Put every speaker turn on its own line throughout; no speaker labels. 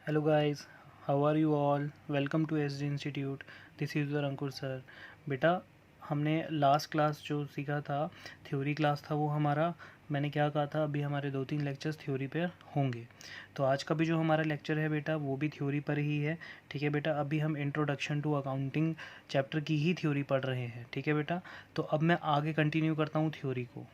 Hello guys, how are you all? Welcome to SG Institute. This is your Ankur sir. बेटा हमने last class जो सीखा था, theory class था वो हमारा. मैंने क्या कहा था, अभी हमारे 2-3 लेक्चर्स थ्योरी पे होंगे. तो आज का भी जो हमारा लेक्चर है बेटा वो भी थ्योरी पर ही है. ठीक है बेटा, अभी हम इंट्रोडक्शन टू अकाउंटिंग चैप्टर की ही थ्योरी पढ़ रहे हैं. ठीक है बेटा, तो अब मैं आगे कंटिन्यू करता हूँ थ्योरी को.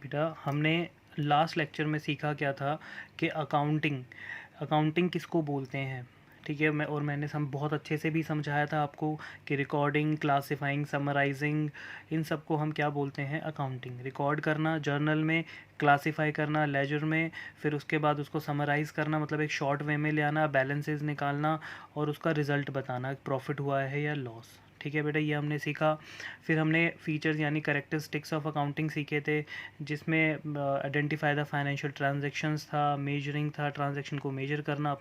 बेटा हमने लास्ट लेक्चर में सीखा क्या था कि अकाउंटिंग किसको बोलते हैं. ठीक है, मैंने बहुत अच्छे से भी समझाया था आपको कि रिकॉर्डिंग, क्लासिफाइंग, समराइजिंग, इन सब को हम क्या बोलते हैं, अकाउंटिंग. रिकॉर्ड करना जर्नल में, क्लासिफाई करना लेजर में, फिर उसके बाद उसको समराइज़ करना मतलब एक शॉर्ट वे में ले आना, बैलेंसेस निकालना और उसका रिज़ल्ट बताना, प्रॉफिट हुआ है या लॉस. ठीक है बेटा, ये हमने सीखा. फिर हमने फीचर्स यानी कैरेक्टरिस्टिक्स ऑफ अकाउंटिंग सीखे थे, जिसमें आइडेंटिफाई द फाइनेंशियल ट्रांजैक्शंस था, मेजरिंग था, ट्रांजैक्शन को मेजर करना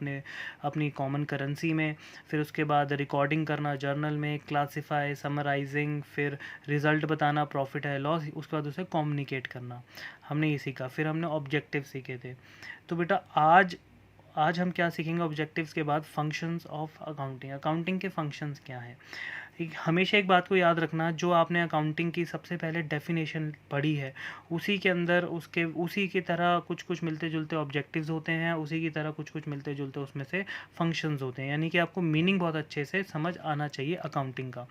अपनी कॉमन करेंसी में. फिर उसके बाद रिकॉर्डिंग करना जर्नल में, क्लासिफाई, समराइजिंग, फिर रिज़ल्ट बताना, प्रॉफिट है लॉस, उसके बाद उसे कम्युनिकेट करना. हमने ये सीखा. फिर हमने ऑब्जेक्टिव सीखे थे. तो बेटा आज हम क्या सीखेंगे ऑब्जेक्टिव्स के बाद, फंक्शंस ऑफ अकाउंटिंग के फंक्शंस क्या हैं. हमेशा एक बात को याद रखना, जो आपने अकाउंटिंग की सबसे पहले डेफिनेशन पढ़ी है उसी के अंदर उसी की तरह कुछ कुछ मिलते जुलते ऑब्जेक्टिव्स होते हैं, उसी की तरह कुछ कुछ मिलते जुलते उसमें से फंक्शंस होते हैं. यानी कि आपको मीनिंग बहुत अच्छे से समझ आना चाहिए अकाउंटिंग का.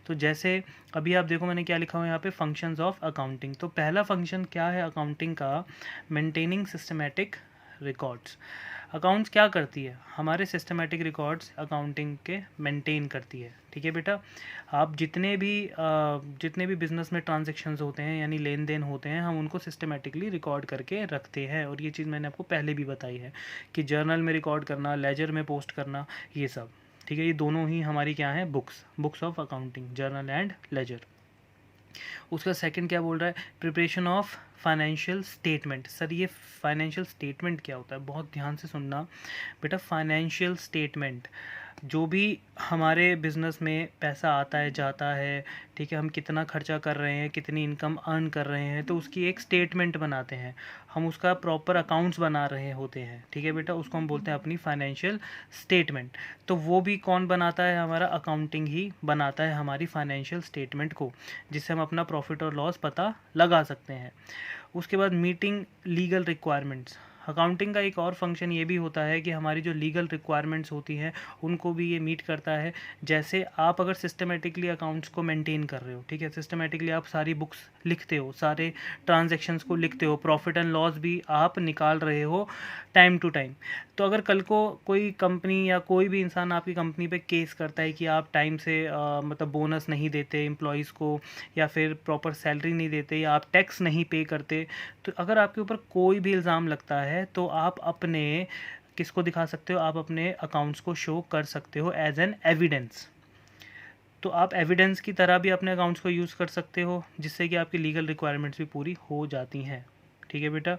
तो जैसे अभी आप देखो मैंने क्या लिखा हुआ है यहाँ पे, फंक्शंस ऑफ अकाउंटिंग. तो पहला फंक्शन क्या है अकाउंटिंग का, मेंटेनिंग सिस्टमेटिक रिकॉर्ड्स. अकाउंट्स क्या करती है, हमारे सिस्टमेटिक रिकॉर्ड्स अकाउंटिंग के मेंटेन करती है. ठीक है बेटा, आप जितने भी बिज़नेस में ट्रांजैक्शंस होते हैं यानी लेन देन होते हैं, हम उनको सिस्टमेटिकली रिकॉर्ड करके रखते हैं. और ये चीज़ मैंने आपको पहले भी बताई है कि जर्नल में रिकॉर्ड करना, लेजर में पोस्ट करना, ये सब. ठीक है, ये दोनों ही हमारी क्या है, books of accounting, journal and ledger. उसका सेकंड क्या बोल रहा है, preparation of financial statement. Sir ये फाइनेंशियल स्टेटमेंट क्या होता है, बहुत ध्यान से सुनना बेटा. फाइनेंशियल स्टेटमेंट, जो भी हमारे बिज़नेस में पैसा आता है जाता है, ठीक है, हम कितना खर्चा कर रहे हैं, कितनी इनकम अर्न कर रहे हैं, तो उसकी एक स्टेटमेंट बनाते हैं हम, उसका प्रॉपर अकाउंट्स बना रहे होते हैं. ठीक है बेटा, उसको हम बोलते हैं अपनी फाइनेंशियल स्टेटमेंट. तो वो भी कौन बनाता है, हमारा अकाउंटिंग ही बनाता है हमारी फाइनेंशियल स्टेटमेंट को, जिससे हम अपना प्रॉफिट और लॉस पता लगा सकते हैं. उसके बाद मीटिंग लीगल रिक्वायरमेंट्स. अकाउंटिंग का एक और फंक्शन ये भी होता है कि हमारी जो लीगल रिक्वायरमेंट्स होती हैं उनको भी ये मीट करता है. जैसे आप अगर सिस्टमेटिकली अकाउंट्स को मेंटेन कर रहे हो, ठीक है, सिस्टमेटिकली आप सारी बुक्स लिखते हो, सारे ट्रांजैक्शंस को लिखते हो, प्रॉफिट एंड लॉस भी आप निकाल रहे हो टाइम टू टाइम. तो अगर कल को कोई कंपनी या कोई भी इंसान आपकी कंपनी पे केस करता है कि आप टाइम से मतलब बोनस नहीं देते एम्प्लॉयज़ को, या फिर प्रॉपर सैलरी नहीं देते, या आप टैक्स नहीं पे करते, तो अगर आपके ऊपर कोई भी इल्ज़ाम लगता है तो आप अपने किसको दिखा सकते हो, आप अपने अकाउंट्स को शो कर सकते हो एज एन एविडेंस. तो आप एविडेंस की तरह भी अपने अकाउंट्स को यूज़ कर सकते हो, जिससे कि आपकी लीगल रिक्वायरमेंट्स भी पूरी हो जाती हैं. ठीक है बेटा.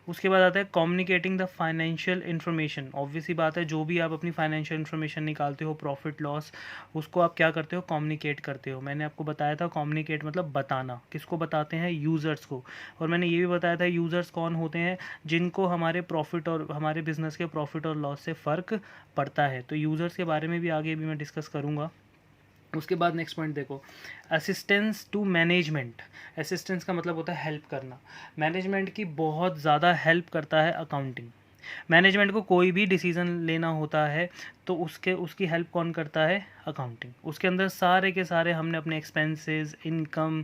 उसके बाद आता है communicating the financial information. Obvious ही बात है, जो भी आप अपनी फाइनेंशियल इन्फॉर्मेशन निकालते हो, प्रॉफिट लॉस, उसको आप क्या करते हो, कम्युनिकेट करते हो. मैंने आपको बताया था कम्युनिकेट मतलब बताना. किसको बताते हैं, यूज़र्स को. और मैंने ये भी बताया था यूज़र्स कौन होते हैं, जिनको हमारे प्रॉफिट और हमारे बिजनेस के प्रॉफिट और लॉस से फ़र्क पड़ता है. तो यूज़र्स के बारे में भी आगे भी मैं डिस्कस करूँगा. उसके बाद नेक्स्ट पॉइंट देखो, असिस्टेंस टू मैनेजमेंट. असिस्टेंस का मतलब होता है हेल्प करना. मैनेजमेंट की बहुत ज़्यादा हेल्प करता है अकाउंटिंग. मैनेजमेंट को कोई भी डिसीज़न लेना होता है तो उसकी हेल्प कौन करता है, अकाउंटिंग. उसके अंदर सारे के सारे हमने अपने एक्सपेंसेस, इनकम,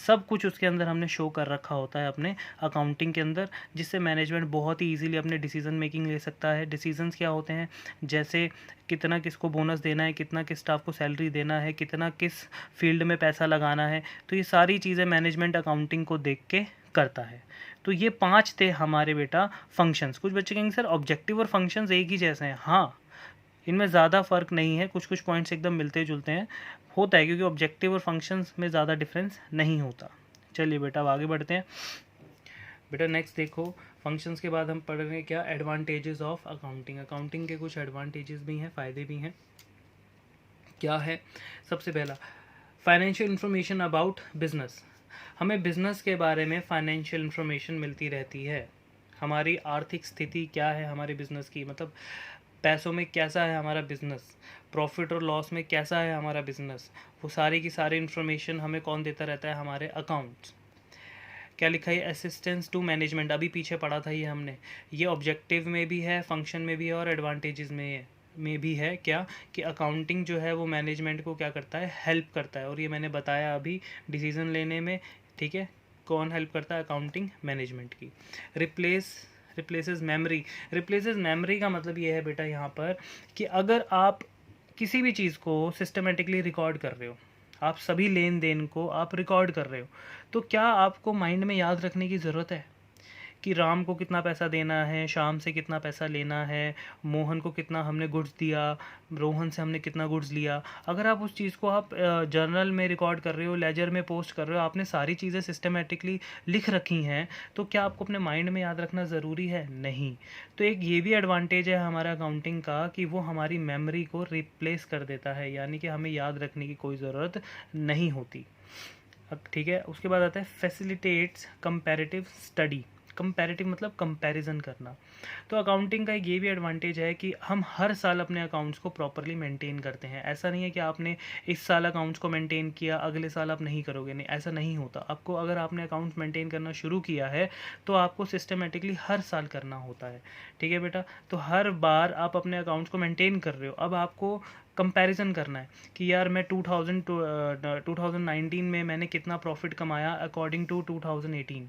सब कुछ उसके अंदर हमने शो कर रखा होता है अपने अकाउंटिंग के अंदर, जिससे मैनेजमेंट बहुत ही इजीली अपने डिसीज़न मेकिंग ले सकता है. डिसीजंस क्या होते हैं, जैसे कितना किसको बोनस देना है, कितना किस स्टाफ को सैलरी देना है, कितना किस फील्ड में पैसा लगाना है, तो ये सारी चीज़ें मैनेजमेंट अकाउंटिंग को देख के करता है. तो ये 5 थे हमारे बेटा फंक्शंस. कुछ बच्चे कहेंगे सर ऑब्जेक्टिव और फंक्शंस एक ही जैसे हैं. हाँ, इनमें ज़्यादा फ़र्क नहीं है, कुछ कुछ पॉइंट्स एकदम मिलते जुलते हैं, होता है, क्योंकि ऑब्जेक्टिव और फंक्शंस में ज़्यादा डिफरेंस नहीं होता. चलिए बेटा अब आगे बढ़ते हैं. बेटा नेक्स्ट देखो, फंक्शंस के बाद हम पढ़ रहे हैं क्या, एडवांटेजेस ऑफ अकाउंटिंग. अकाउंटिंग के कुछ एडवांटेजेस भी हैं, फ़ायदे भी हैं. क्या है, सबसे पहला, फाइनेंशियल इन्फॉर्मेशन अबाउट बिजनेस. हमें बिज़नेस के बारे में फाइनेंशियल इन्फॉर्मेशन मिलती रहती है. हमारी आर्थिक स्थिति क्या है हमारे बिज़नेस की, मतलब पैसों में कैसा है हमारा बिज़नेस, प्रॉफिट और लॉस में कैसा है हमारा बिज़नेस, वो सारी की सारी इन्फॉर्मेशन हमें कौन देता रहता है, हमारे अकाउंट्स। क्या लिखा है, असिस्टेंस टू मैनेजमेंट, अभी पीछे पढ़ा था ये हमने, ये ऑब्जेक्टिव में भी है, फंक्शन में भी है और एडवांटेजेस में भी है। क्या कि अकाउंटिंग जो है वो मैनेजमेंट को क्या करता है, हेल्प करता है, और ये मैंने बताया अभी डिसीजन लेने में। ठीक है, कौन हेल्प करता है, अकाउंटिंग मैनेजमेंट की। रिप्लेसेस मेमोरी, रिप्लेसेस मेमोरी का मतलब ये है बेटा यहाँ पर कि अगर आप किसी भी चीज़ को सिस्टमेटिकली रिकॉर्ड कर रहे हो, आप सभी लेन देन को आप रिकॉर्ड कर रहे हो, तो क्या आपको माइंड में याद रखने की ज़रूरत है कि राम को कितना पैसा देना है, श्याम से कितना पैसा लेना है, मोहन को कितना हमने गुड्स दिया, रोहन से हमने कितना गुड्स लिया। अगर आप उस चीज़ को आप जर्नल में रिकॉर्ड कर रहे हो, लेजर में पोस्ट कर रहे हो, आपने सारी चीज़ें सिस्टमेटिकली लिख रखी हैं, तो क्या आपको अपने माइंड में याद रखना ज़रूरी है? नहीं। तो एक ये भी एडवांटेज है हमारा अकाउंटिंग का कि वो हमारी मेमोरी को रिप्लेस कर देता है, यानी कि हमें याद रखने की कोई ज़रूरत नहीं होती। अब ठीक है, उसके बाद आता है फैसिलिटेट्स कंपैरेटिव स्टडी। कंपैरेटिव मतलब कंपैरिजन करना। तो अकाउंटिंग का एक ये भी एडवांटेज है कि हम हर साल अपने अकाउंट्स को प्रॉपरली मेंटेन करते हैं। ऐसा नहीं है कि आपने इस साल अकाउंट्स को मेंटेन किया, अगले साल आप नहीं करोगे, नहीं, ऐसा नहीं होता। आपको अगर आपने अकाउंट्स मेंटेन करना शुरू किया है तो आपको सिस्टमेटिकली हर साल करना होता है। ठीक है बेटा, तो हर बार आप अपने अकाउंट्स को मेंटेन कर रहे हो, अब आपको कंपैरिजन करना है कि यार मैं 2019 में मैंने कितना प्रॉफिट कमाया अकॉर्डिंग टू 2018।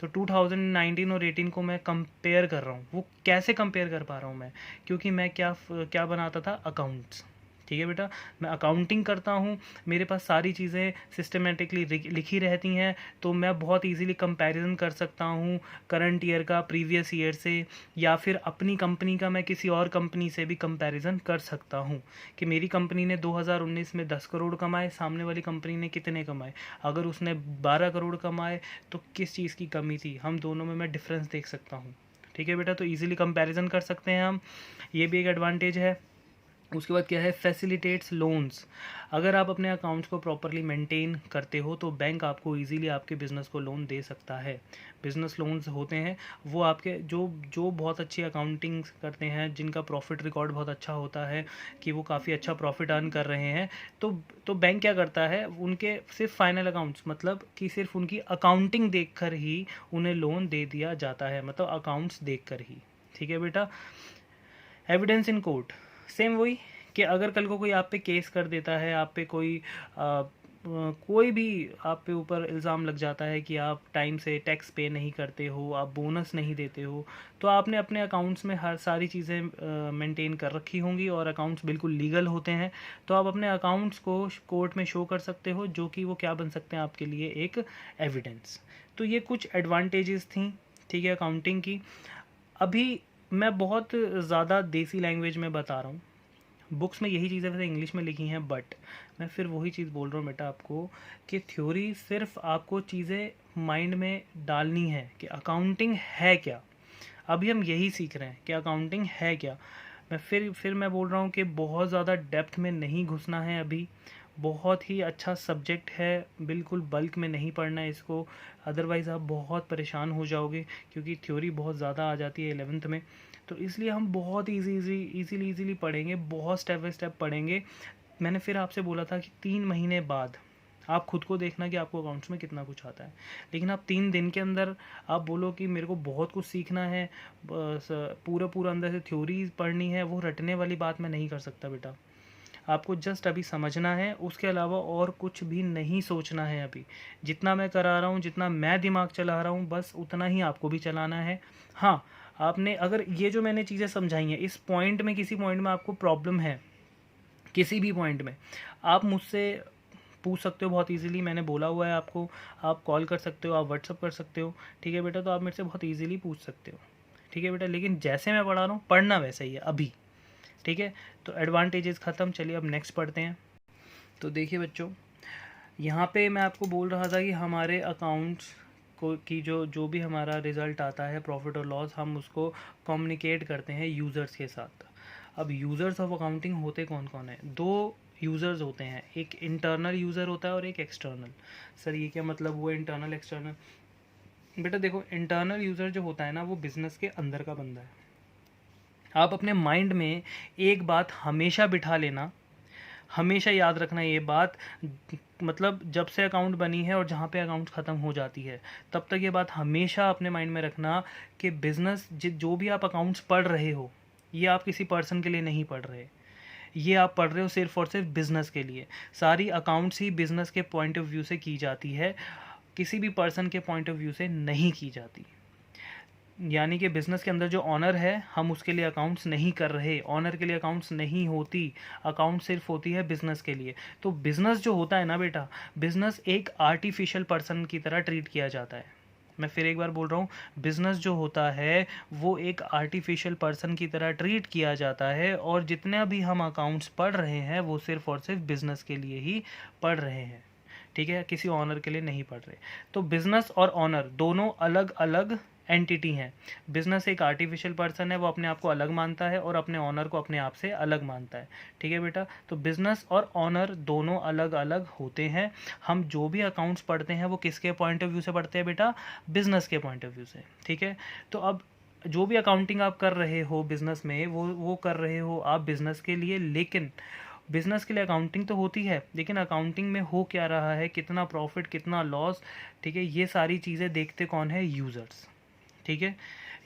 तो 2019 और 18 को मैं कंपेयर कर रहा हूँ। वो कैसे कंपेयर कर पा रहा हूँ मैं, क्योंकि मैं क्या क्या बनाता था, अकाउंट्स। ठीक है बेटा, मैं अकाउंटिंग करता हूँ, मेरे पास सारी चीज़ें सिस्टमेटिकली लिखी रहती हैं, तो मैं बहुत इजीली कंपैरिजन कर सकता हूँ करंट ईयर का प्रीवियस ईयर से, या फिर अपनी कंपनी का मैं किसी और कंपनी से भी कंपैरिजन कर सकता हूँ कि मेरी कंपनी ने 2019 में 10 करोड़ कमाए, सामने वाली कंपनी ने कितने कमाए। अगर उसने 12 करोड़ कमाए तो किस चीज़ की कमी थी, हम दोनों में मैं डिफरेंस देख सकता हूँ। ठीक है बेटा, तो ईजिली कंपैरिजन कर सकते हैं हम, ये भी एक एडवांटेज है। उसके बाद क्या है, फैसिलिटेट्स लोन्स। अगर आप अपने अकाउंट्स को प्रॉपरली मेंटेन करते हो तो बैंक आपको इजीली आपके बिज़नेस को लोन दे सकता है। बिज़नेस लोन्स होते हैं वो आपके जो जो बहुत अच्छी अकाउंटिंग करते हैं, जिनका प्रॉफिट रिकॉर्ड बहुत अच्छा होता है कि वो काफ़ी अच्छा प्रॉफिट अर्न कर रहे हैं, तो बैंक क्या करता है, उनके सिर्फ फाइनल अकाउंट्स, मतलब कि सिर्फ उनकी अकाउंटिंग देखकर ही उन्हें लोन दे दिया जाता है, मतलब अकाउंट्स देखकर ही। ठीक है बेटा, एविडेंस इन कोर्ट, सेम वही कि अगर कल को कोई आप पे केस कर देता है, आप पे कोई भी आप पे ऊपर इल्ज़ाम लग जाता है कि आप टाइम से टैक्स पे नहीं करते हो, आप बोनस नहीं देते हो, तो आपने अपने अकाउंट्स में हर सारी चीज़ें मेंटेन कर रखी होंगी और अकाउंट्स बिल्कुल लीगल होते हैं, तो आप अपने अकाउंट्स को कोर्ट में शो कर सकते हो, जो कि वो क्या बन सकते हैं आपके लिए, एक एविडेंस। तो ये कुछ एडवांटेजेस थी, ठीक है, अकाउंटिंग की। अभी मैं बहुत ज़्यादा देसी लैंग्वेज में बता रहा हूँ, बुक्स में यही चीज़ें वैसे इंग्लिश में लिखी हैं, बट मैं फिर वही चीज़ बोल रहा हूँ बेटा आपको कि थ्योरी सिर्फ आपको चीज़ें माइंड में डालनी है कि अकाउंटिंग है क्या। अभी हम यही सीख रहे हैं कि अकाउंटिंग है क्या। मैं फिर मैं बोल रहा हूँ कि बहुत ज़्यादा डेप्थ में नहीं घुसना है अभी। बहुत ही अच्छा सब्जेक्ट है, बिल्कुल बल्क में नहीं पढ़ना है इसको, अदरवाइज़ आप बहुत परेशान हो जाओगे, क्योंकि थ्योरी बहुत ज़्यादा आ जाती है 11th में। तो इसलिए हम बहुत इजीली पढ़ेंगे, बहुत स्टेप बाय स्टेप पढ़ेंगे। मैंने फिर आपसे बोला था कि 3 महीने बाद आप खुद को देखना कि आपको अकाउंट्स में कितना कुछ आता है, लेकिन आप 3 दिन के अंदर आप बोलो कि मेरे को बहुत कुछ सीखना है, पूरा अंदर से थ्योरी पढ़नी है, वो रटने वाली बात मैं नहीं कर सकता बेटा। आपको जस्ट अभी समझना है, उसके अलावा और कुछ भी नहीं सोचना है अभी। जितना मैं करा रहा हूँ, जितना मैं दिमाग चला रहा हूँ, बस उतना ही आपको भी चलाना है। हाँ, आपने अगर ये जो मैंने चीज़ें समझाई हैं, इस पॉइंट में किसी पॉइंट में आपको प्रॉब्लम है, किसी भी पॉइंट में, आप मुझसे पूछ सकते हो बहुत इजीली, मैंने बोला हुआ है आपको। आप कॉल कर सकते हो, आप व्हाट्सअप कर सकते हो, ठीक है बेटा, तो आप मेरे से बहुत इजीली पूछ सकते हो। ठीक है बेटा, लेकिन जैसे मैं पढ़ा रहा हूँ पढ़ना वैसे ही है अभी। ठीक है, तो एडवांटेजेस ख़त्म, चलिए अब नेक्स्ट पढ़ते हैं। तो देखिए बच्चों, यहाँ पे मैं आपको बोल रहा था कि हमारे अकाउंट्स को की जो जो भी हमारा रिज़ल्ट आता है, प्रॉफिट और लॉस, हम उसको कम्युनिकेट करते हैं यूज़र्स के साथ। अब यूज़र्स ऑफ अकाउंटिंग होते कौन कौन है? 2 यूज़र्स होते हैं, एक इंटरनल यूज़र होता है और एक एक्सटर्नल। सर ये क्या मतलब हुआ इंटरनल एक्सटर्नल? बेटा देखो, इंटरनल यूज़र जो होता है ना, वो बिज़नेस के अंदर का बंदा है। आप अपने माइंड में एक बात हमेशा बिठा लेना, हमेशा याद रखना ये बात, मतलब जब से अकाउंट बनी है और जहाँ पे अकाउंट ख़त्म हो जाती है तब तक ये बात हमेशा अपने माइंड में रखना कि बिज़नेस जो भी आप अकाउंट्स पढ़ रहे हो, ये आप किसी पर्सन के लिए नहीं पढ़ रहे, ये आप पढ़ रहे हो सिर्फ और सिर्फ बिज़नेस के लिए। सारी अकाउंट्स ही बिज़नेस के पॉइंट ऑफ व्यू से की जाती है, किसी भी पर्सन के पॉइंट ऑफ व्यू से नहीं की जाती। यानी कि बिज़नेस के अंदर जो ऑनर है, हम उसके लिए अकाउंट्स नहीं कर रहे, ऑनर के लिए अकाउंट्स नहीं होती, अकाउंट सिर्फ होती है बिज़नेस के लिए। तो बिज़नेस जो होता है ना बेटा, बिज़नेस एक आर्टिफिशियल पर्सन की तरह ट्रीट किया जाता है। मैं फिर एक बार बोल रहा हूँ, बिज़नेस जो होता है वो एक आर्टिफिशियल पर्सन की तरह ट्रीट किया जाता है, और जितने भी हम अकाउंट्स पढ़ रहे हैं वो सिर्फ और सिर्फ बिज़नेस के लिए ही पढ़ रहे हैं, ठीक है, किसी ऑनर के लिए नहीं पढ़ रहे। तो बिज़नेस और ऑनर दोनों अलग अलग एंटिटी हैं। बिज़नेस एक आर्टिफिशियल पर्सन है, वो अपने आप को अलग मानता है, और अपने ऑनर को अपने आप से अलग मानता है, ठीक है बेटा। तो बिज़नेस और ऑनर दोनों अलग अलग होते हैं। हम जो भी अकाउंट्स पढ़ते हैं वो किसके पॉइंट ऑफ व्यू से पढ़ते हैं बेटा? बिज़नेस के पॉइंट ऑफ व्यू से, ठीक है। तो अब जो भी अकाउंटिंग आप कर रहे हो बिज़नेस में, वो कर रहे हो आप बिज़नेस के लिए, लेकिन बिज़नेस के लिए अकाउंटिंग तो होती है, लेकिन अकाउंटिंग में हो क्या रहा है, कितना प्रॉफिट कितना लॉस, ठीक है, ये सारी चीज़ें देखते कौन है? यूज़र्स, ठीक है।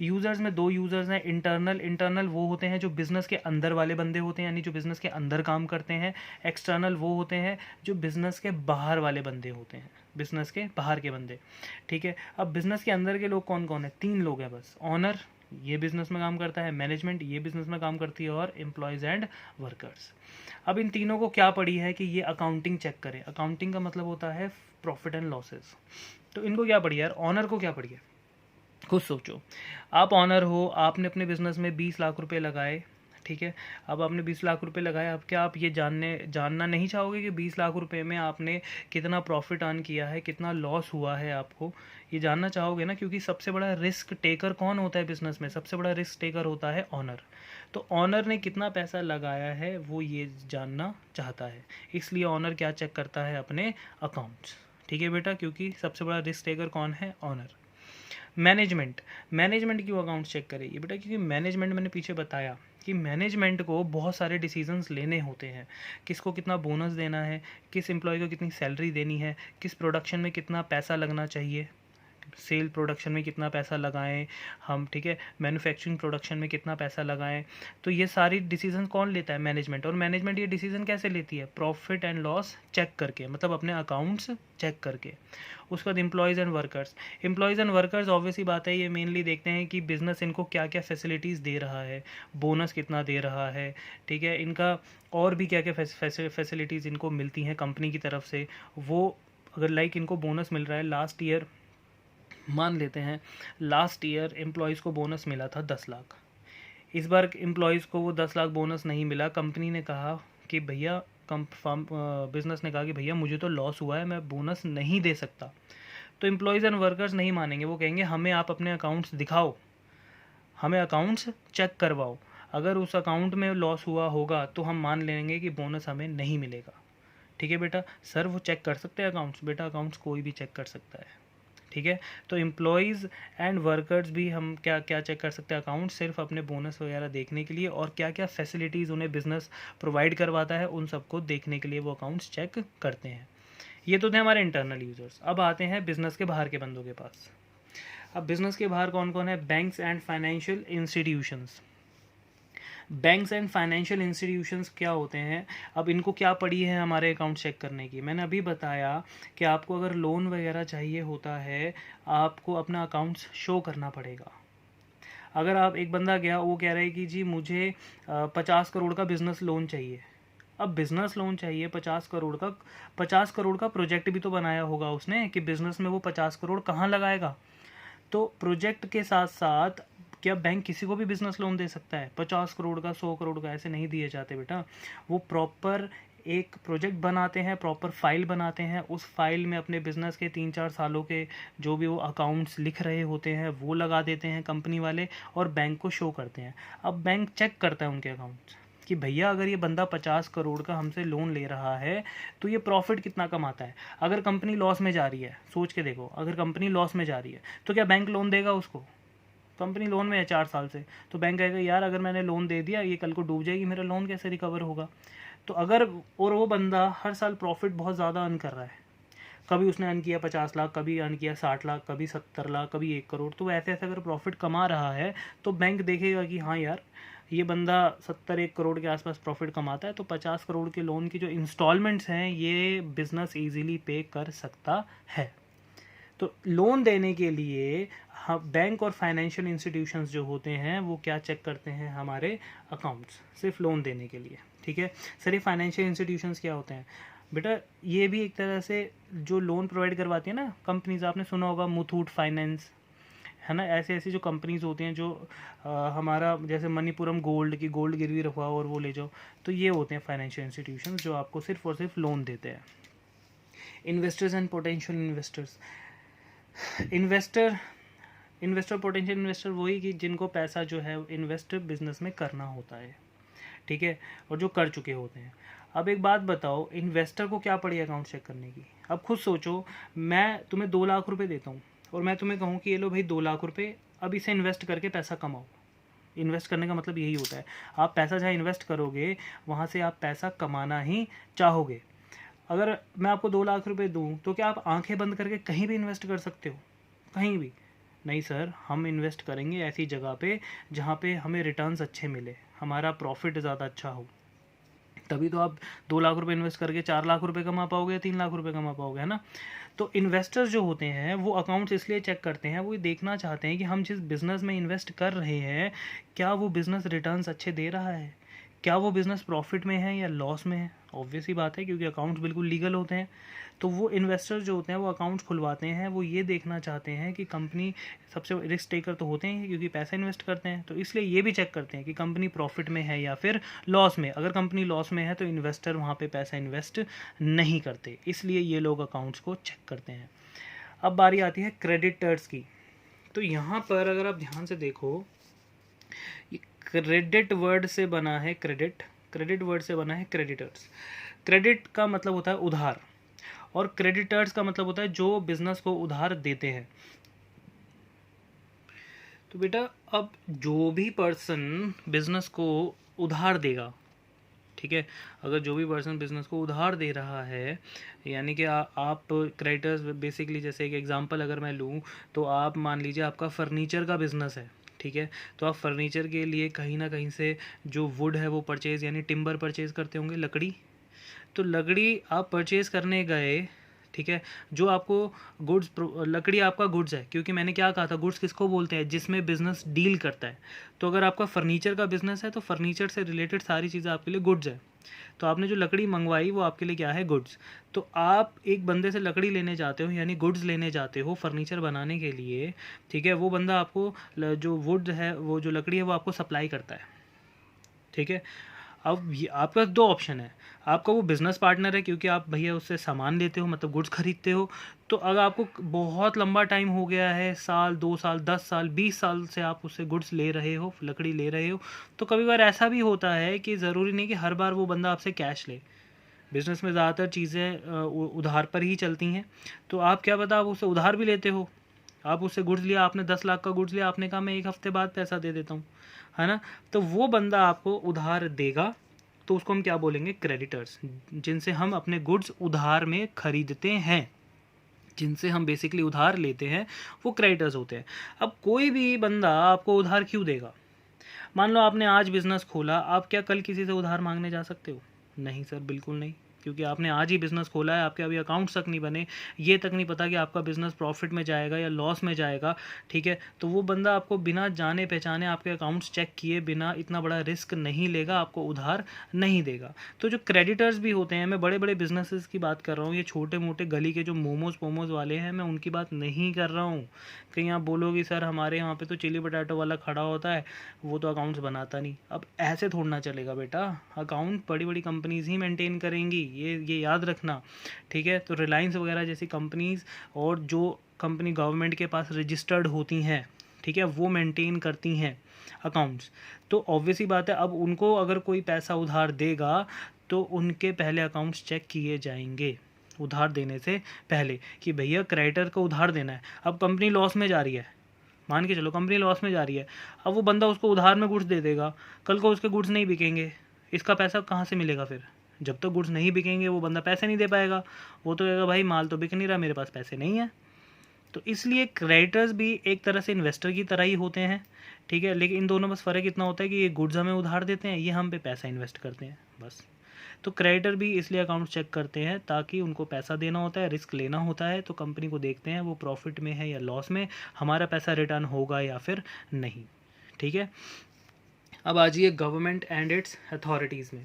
यूज़र्स में दो यूज़र्स हैं, इंटरनल वो होते हैं जो बिज़नेस के अंदर वाले बंदे होते हैं, यानी जो बिज़नेस के अंदर काम करते हैं। एक्सटर्नल वो होते हैं जो बिज़नेस के बाहर वाले बंदे होते हैं, बिज़नेस के बाहर के बंदे, ठीक है। अब बिज़नेस के अंदर के लोग कौन कौन है? 3 लोग हैं बस। ऑनर, ये बिज़नेस में काम करता है, मैनेजमेंट, ये बिज़नेस में काम करती है, और एम्प्लॉयज़ एंड वर्कर्स। अब इन तीनों को क्या पड़ी है कि ये अकाउंटिंग चेक करें। अकाउंटिंग का मतलब होता है प्रॉफिट एंड लॉसेस। तो इनको क्या पड़ी है यार? ऑनर को क्या पड़ी है? खुद सोचो। आप ऑनर हो, आपने अपने बिज़नेस में 20 लाख रुपए लगाए, ठीक है। अब आपने 20 लाख रुपए लगाए, अब क्या आप ये जानना नहीं चाहोगे कि 20 लाख रुपए में आपने कितना प्रॉफिट अर्न किया है, कितना लॉस हुआ है? आपको ये जानना चाहोगे ना, क्योंकि सबसे बड़ा रिस्क टेकर कौन होता है बिज़नेस में? सबसे बड़ा रिस्क टेकर होता है ऑनर। तो ऑनर ने कितना पैसा लगाया है वो ये जानना चाहता है, इसलिए ऑनर क्या चेक करता है? अपने अकाउंट्स, ठीक है बेटा, क्योंकि सबसे बड़ा रिस्क टेकर कौन है? ऑनर। मैनेजमेंट क्यों अकाउंट चेक करे? ये बेटा क्योंकि मैनेजमेंट, मैंने पीछे बताया कि मैनेजमेंट को बहुत सारे डिसीजंस लेने होते हैं। किसको कितना बोनस देना है, किस एम्प्लॉय को कितनी सैलरी देनी है, किस प्रोडक्शन में कितना पैसा लगना चाहिए, सेल प्रोडक्शन में कितना पैसा लगाएं हम, ठीक है, मैन्युफैक्चरिंग प्रोडक्शन में कितना पैसा लगाएं। तो ये सारी डिसीजन कौन लेता है? मैनेजमेंट। और मैनेजमेंट ये डिसीजन कैसे लेती है? प्रॉफिट एंड लॉस चेक करके, मतलब अपने अकाउंट्स चेक करके। उसके बाद employees and workers. Employees and workers obviously बात है, ये मेनली देखते हैं कि बिज़नेस इनको क्या क्या फैसिलिटीज़ दे रहा है, बोनस कितना दे रहा है, ठीक है, इनका और भी क्या क्या फैसिलिटीज़ इनको मिलती हैं कंपनी की तरफ से। वो अगर लाइक इनको बोनस मिल रहा है, लास्ट ईयर मान लेते हैं लास्ट ईयर एम्प्लॉयज़ को बोनस मिला था 10 लाख। इस बार एम्प्लॉयज़ को वो 10 लाख बोनस नहीं मिला। कंपनी ने कहा कि भैया, बिज़नेस ने कहा कि भैया मुझे तो लॉस हुआ है, मैं बोनस नहीं दे सकता। तो एम्प्लॉयज़ एंड वर्कर्स नहीं मानेंगे, वो कहेंगे हमें आप अपने अकाउंट्स दिखाओ, हमें अकाउंट्स चेक करवाओ। अगर उस अकाउंट में लॉस हुआ होगा तो हम मान लेंगे कि बोनस हमें नहीं मिलेगा, ठीक है बेटा। सर वो चेक कर सकते हैं अकाउंट्स? बेटा अकाउंट्स कोई भी चेक कर सकता है, ठीक है। तो एम्प्लॉयज़ एंड वर्कर्स भी हम क्या क्या चेक कर सकते हैं? अकाउंट, सिर्फ अपने बोनस वगैरह देखने के लिए, और क्या क्या फैसिलिटीज़ उन्हें बिज़नेस प्रोवाइड करवाता है उन सबको देखने के लिए वो अकाउंट्स चेक करते हैं। ये तो थे हमारे इंटरनल यूज़र्स। अब आते हैं बिज़नेस के बाहर के बंदों के पास। अब बिज़नेस के बाहर कौन कौन है? Banks and financial institutions. Banks and financial institutions क्या होते हैं? अब इनको क्या पड़ी है हमारे अकाउंट चेक करने की? मैंने अभी बताया कि आपको अगर लोन वगैरह चाहिए होता है, आपको अपना अकाउंट्स शो करना पड़ेगा। अगर आप, एक बंदा गया, वो कह रहा है कि जी मुझे 50 करोड़ का बिज़नेस लोन चाहिए। अब बिज़नेस लोन चाहिए 50 करोड़ का, 50 करोड़ का प्रोजेक्ट भी तो बनाया होगा उसने कि बिज़नेस में वो 50 करोड़ कहाँ लगाएगा। तो प्रोजेक्ट के साथ साथ क्या बैंक किसी को भी बिज़नेस लोन दे सकता है? 50 करोड़ का, 100 करोड़ का ऐसे नहीं दिए जाते बेटा। वो प्रॉपर एक प्रोजेक्ट बनाते हैं, प्रॉपर फाइल बनाते हैं, उस फाइल में अपने बिज़नेस के 3-4 सालों के जो भी वो अकाउंट्स लिख रहे होते हैं वो लगा देते हैं कंपनी वाले, और बैंक को शो करते हैं। अब बैंक चेक करता है उनके अकाउंट्स, कि भैया अगर ये बंदा 50 करोड़ का हमसे लोन ले रहा है तो ये प्रॉफिट कितना कमाता है। अगर कंपनी लॉस में जा रही है, सोच के देखो, अगर कंपनी लॉस में जा रही है तो क्या बैंक लोन देगा उसको? कंपनी लोन में है 4 साल से, तो बैंक कहेगा यार अगर मैंने लोन दे दिया, ये कल को डूब जाएगी, मेरा लोन कैसे रिकवर होगा? तो अगर, और वो बंदा हर साल प्रॉफिट बहुत ज़्यादा अर्न कर रहा है, कभी उसने अर्न किया 50 लाख, कभी अर्न किया 60 लाख, कभी 70 लाख, कभी 1 करोड़, तो ऐसे ऐसे अगर प्रॉफिट कमा रहा है तो बैंक देखेगा कि हाँ यार ये बंदा 1 करोड़ के आसपास प्रॉफिट कमाता है, तो 50 करोड़ के लोन की जो इंस्टॉलमेंट्स हैं ये बिजनेस इजीली पे कर सकता है। तो लोन देने के लिए हाँ, बैंक और फाइनेंशियल इंस्टीट्यूशंस जो होते हैं वो क्या चेक करते हैं? हमारे अकाउंट्स, सिर्फ लोन देने के लिए। ठीक है सर, ये फाइनेंशियल इंस्टीट्यूशंस क्या होते हैं? बेटा ये भी एक तरह से जो लोन प्रोवाइड करवाती है ना कंपनीज, आपने सुना होगा मुथूट फाइनेंस, है ना, ऐसे ऐसी जो कंपनीज होती हैं जो हमारा जैसे मणिपुरम गोल्ड की गोल्ड गिरवी रखवाओ और वो ले जाओ, तो ये होते हैं फाइनेंशियल इंस्टीट्यूशंस जो आपको सिर्फ और सिर्फ लोन देते हैं। Investors and potential investors, investor potential investor वही कि जिनको पैसा जो है इन्वेस्ट बिजनेस में करना होता है, ठीक है, और जो कर चुके होते हैं। अब एक बात बताओ, इन्वेस्टर को क्या पड़ी अकाउंट चेक करने की? अब खुद सोचो, मैं तुम्हें 2 लाख रुपए देता हूँ और मैं तुम्हें कहूँ कि ये लो भाई 2 लाख रुपए, अब इसे इन्वेस्ट करके पैसा कमाओ। इन्वेस्ट करने का मतलब यही होता है, आप पैसा जहाँ इन्वेस्ट करोगे वहाँ से आप पैसा कमाना ही चाहोगे। अगर मैं आपको 2 लाख रुपए दूँ तो क्या आप आंखें बंद करके कहीं भी इन्वेस्ट कर सकते हो? कहीं भी नहीं सर, हम इन्वेस्ट करेंगे ऐसी जगह पे जहाँ पे हमें रिटर्न्स अच्छे मिले, हमारा प्रॉफिट ज़्यादा अच्छा हो, तभी तो आप 2 लाख रुपए इन्वेस्ट करके 4 लाख रुपए कमा पाओगे, 3 लाख रुपए कमा पाओगे, है ना। तो इन्वेस्टर्स जो होते हैं वो अकाउंट्स इसलिए चेक करते हैं, वो ये देखना चाहते हैं कि हम जिस बिज़नेस में इन्वेस्ट कर रहे हैं क्या वो बिज़नेस रिटर्न्स अच्छे दे रहा है, क्या वो बिज़नेस प्रॉफिट में है या लॉस में है। ऑब्वियस ही बात है क्योंकि अकाउंट्स बिल्कुल लीगल होते हैं। तो वो इन्वेस्टर्स जो होते हैं वो अकाउंट्स खुलवाते हैं, वो ये देखना चाहते हैं कि कंपनी, सबसे रिस्क टेकर तो होते हैं क्योंकि पैसा इन्वेस्ट करते हैं, तो इसलिए ये भी चेक करते हैं कि कंपनी प्रॉफिट में है या फिर लॉस में। अगर कंपनी लॉस में है तो इन्वेस्टर वहाँ पे पैसा इन्वेस्ट नहीं करते, इसलिए ये लोग अकाउंट्स को चेक करते हैं। अब बारी आती है क्रेडिटर्स की। तो यहाँ पर अगर आप ध्यान से देखो, क्रेडिट वर्ड से बना है क्रेडिट, क्रेडिट वर्ड से बना है क्रेडिटर्स। क्रेडिट का मतलब होता है उधार और क्रेडिटर्स का मतलब होता है जो बिजनेस को उधार देते हैं। तो बेटा अब जो भी पर्सन बिजनेस को उधार देगा, ठीक है, अगर जो भी पर्सन बिजनेस को उधार दे रहा है, यानी कि आप क्रेडिटर्स बेसिकली, जैसे एक एग्जांपल अगर मैं लूँ तो आप मान लीजिए आपका फर्नीचर का बिजनेस है, ठीक है, तो आप फर्नीचर के लिए कहीं ना कहीं से जो वुड है वो परचेज़, यानी टिम्बर परचेज़ करते होंगे, लकड़ी। तो लकड़ी आप परचेज़ करने गए, ठीक है, जो आपको गुड्स, लकड़ी आपका गुड्स है, क्योंकि मैंने क्या कहा था, गुड्स किसको बोलते हैं? जिसमें बिजनेस डील करता है। तो अगर आपका फर्नीचर का बिजनेस है तो फर्नीचर से रिलेटेड सारी चीज़ें आपके लिए गुड्स है। तो आपने जो लकड़ी मंगवाई वो आपके लिए क्या है? गुड्स। तो आप एक बंदे से लकड़ी लेने जाते हो, यानी गुड्स लेने जाते हो फर्नीचर बनाने के लिए, ठीक है, वो बंदा आपको जो वुड है, वो जो लकड़ी है वो आपको सप्लाई करता है, ठीक है। अब आपके पास 2 ऑप्शन है, आपका वो बिज़नेस पार्टनर है क्योंकि आप भैया उससे सामान लेते हो, मतलब गुड्स खरीदते हो। तो अगर आपको बहुत लंबा टाइम हो गया है, साल 2 साल 10 साल 20 साल से आप उससे गुड्स ले रहे हो, लकड़ी ले रहे हो, तो कभी बार ऐसा भी होता है कि ज़रूरी नहीं कि हर बार वो बंदा आपसे कैश ले। बिज़नेस में ज़्यादातर चीज़ें उधार पर ही चलती हैं। तो आप क्या पता आप उससे उधार भी लेते हो, आप उससे गुड्स लिया, आपने 10 लाख का गुड्स लिया, आपने कहा मैं 1 हफ्ते बाद पैसा दे देता हूँ, है ना। तो वो बंदा आपको उधार देगा, तो उसको हम क्या बोलेंगे? क्रेडिटर्स। जिनसे हम अपने गुड्स उधार में खरीदते हैं, जिनसे हम बेसिकली उधार लेते हैं, वो क्रेडिटर्स होते हैं। अब कोई भी बंदा आपको उधार क्यों देगा? मान लो आपने आज बिज़नेस खोला, आप क्या कल किसी से उधार मांगने जा सकते हो? नहीं सर, बिल्कुल नहीं, क्योंकि आपने आज ही बिज़नेस खोला है, आपके अभी अकाउंट्स तक नहीं बने, ये तक नहीं पता कि आपका बिज़नेस प्रॉफिट में जाएगा या लॉस में जाएगा, ठीक है। तो वो बंदा आपको बिना जाने पहचाने, आपके अकाउंट्स चेक किए बिना इतना बड़ा रिस्क नहीं लेगा, आपको उधार नहीं देगा। तो जो क्रेडिटर्स भी होते हैं, मैं बड़े बड़े बिजनेसेस की बात कर रहा हूँ, ये छोटे मोटे गली के जो मोमोज पोमोज वाले हैं, मैं उनकी बात नहीं कर रहा हूँ। कहीं आप बोलोगे सर हमारे यहाँ पे तो चिली पटाटो वाला खड़ा होता है, वो तो अकाउंट्स बनाता नहीं। अब ऐसे थोड़ा ना चलेगा बेटा, अकाउंट बड़ी बड़ी कंपनीज ही मेंटेन करेंगी, ये याद रखना, ठीक है। तो रिलायंस वगैरह जैसी कंपनीज और जो कंपनी गवर्नमेंट के पास रजिस्टर्ड होती हैं, ठीक है, वो मेंटेन करती हैं अकाउंट्स। तो ऑब्वियस ही बात है, अब उनको अगर कोई पैसा उधार देगा तो उनके पहले अकाउंट्स चेक किए जाएंगे उधार देने से पहले, कि भैया क्रेडिटर को उधार देना है। अब कंपनी लॉस में जा रही है, मान के चलो कंपनी लॉस में जा रही है, अब वो बंदा उसको उधार में गुड्स दे देगा, कल को उसके गुड्स नहीं बिकेंगे, इसका पैसा कहाँ से मिलेगा फिर? जब तक गुड्स नहीं बिकेंगे वो बंदा पैसे नहीं दे पाएगा, वो तो कहेगा भाई माल तो बिक नहीं रहा, मेरे पास पैसे नहीं है। तो इसलिए क्रेडिटर्स भी एक तरह से इन्वेस्टर की तरह ही होते हैं, ठीक है, लेकिन इन दोनों में फ़र्क इतना होता है कि ये गुड्स हमें उधार देते हैं, ये हम पे पैसा इन्वेस्ट करते हैं बस। तो क्रेडिटर भी इसलिए अकाउंट चेक करते हैं ताकि उनको पैसा देना होता है, रिस्क लेना होता है, तो कंपनी को देखते हैं वो प्रॉफिट में है या लॉस में, हमारा पैसा रिटर्न होगा या फिर नहीं, ठीक है। अब आ जाइए गवर्नमेंट एंड इट्स अथॉरिटीज़ में।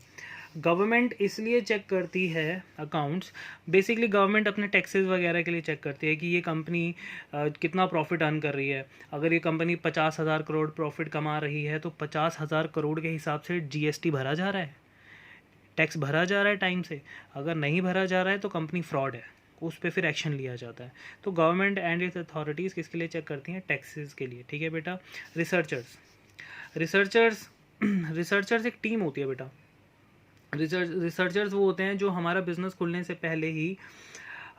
गवर्नमेंट इसलिए चेक करती है अकाउंट्स, बेसिकली गवर्नमेंट अपने टैक्सेस वगैरह के लिए चेक करती है कि ये कंपनी कितना प्रॉफिट अर्न कर रही है। अगर ये कंपनी 50,000 करोड़ प्रॉफिट कमा रही है तो 50,000 करोड़ के हिसाब से जीएसटी भरा जा रहा है, टैक्स भरा जा रहा है टाइम से। अगर नहीं भरा जा रहा है तो कंपनी फ्रॉड है, उस पर फिर एक्शन लिया जाता है। तो गवर्नमेंट एंड इट्स अथॉरिटीज़ किसके लिए चेक करती हैं? टैक्सेस के लिए, ठीक है बेटा। रिसर्चर्स रिसर्चर्स एक टीम होती है बेटा। रिसर्चर्स वो होते हैं जो हमारा बिज़नेस खुलने से पहले ही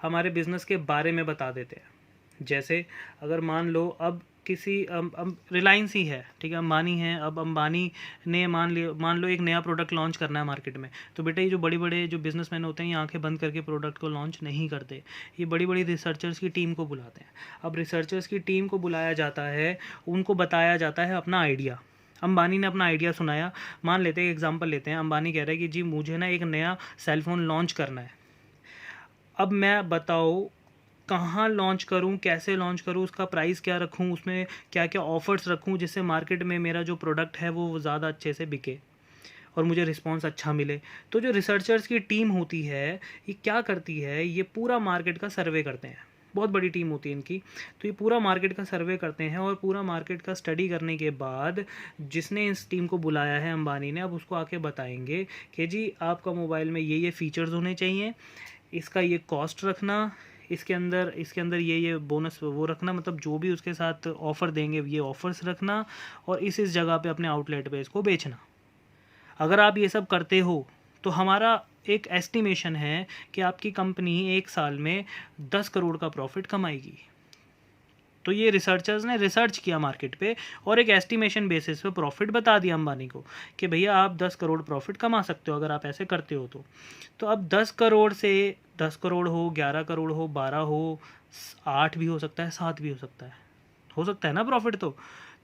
हमारे बिज़नेस के बारे में बता देते हैं। जैसे अगर मान लो अब किसी अब रिलायंस ही है, ठीक है, अंबानी है, अब अंबानी ने मान लो एक नया प्रोडक्ट लॉन्च करना है मार्केट में, तो बेटा ये जो बड़े बड़े जो बिजनेसमैन होते हैं ये आंखें बंद करके प्रोडक्ट को लॉन्च नहीं करते, ये बड़ी बड़ी रिसर्चर्स की टीम को बुलाते हैं। अब रिसर्चर्स की टीम को बुलाया जाता है, उनको बताया जाता है अपना आइडिया। अंबानी ने अपना आइडिया सुनाया, मान लेते हैं एग्जांपल लेते हैं, अंबानी कह रहा है कि जी मुझे ना एक नया सेलफोन लॉन्च करना है, अब मैं बताओ कहाँ लॉन्च करूँ, कैसे लॉन्च करूँ, उसका प्राइस क्या रखूँ, उसमें क्या क्या ऑफ़र्स रखूँ जिससे मार्केट में मेरा जो प्रोडक्ट है वो ज़्यादा अच्छे से बिके और मुझे रिस्पांस अच्छा मिले। तो जो रिसर्चर्स की टीम होती है ये क्या करती है, ये पूरा मार्केट का सर्वे करते हैं, बहुत बड़ी टीम होती है इनकी। तो ये पूरा मार्केट का सर्वे करते हैं और पूरा मार्केट का स्टडी करने के बाद जिसने इस टीम को बुलाया है अंबानी ने, अब उसको आके बताएंगे कि जी आपका मोबाइल में ये फीचर्स होने चाहिए, इसका ये कॉस्ट रखना, इसके अंदर ये बोनस वो रखना, मतलब जो भी उसके साथ ऑफ़र देंगे ये ऑफ़र्स रखना, और इस जगह पे अपने आउटलेट पे इसको बेचना। अगर आप ये सब करते हो तो हमारा एक एस्टिमेशन है कि आपकी कंपनी एक साल में 10 करोड़ का प्रॉफिट कमाएगी। तो ये रिसर्चर्स ने रिसर्च किया मार्केट पे और एक एस्टिमेशन बेसिस पे प्रॉफिट बता दिया अंबानी को कि भैया आप 10 करोड़ प्रॉफिट कमा सकते हो अगर आप ऐसे करते हो तो अब 10 करोड़ से 10 करोड़ हो, 11 करोड़ हो, 12 हो, 8 भी हो सकता है, 7 भी हो सकता है ना प्रॉफिट।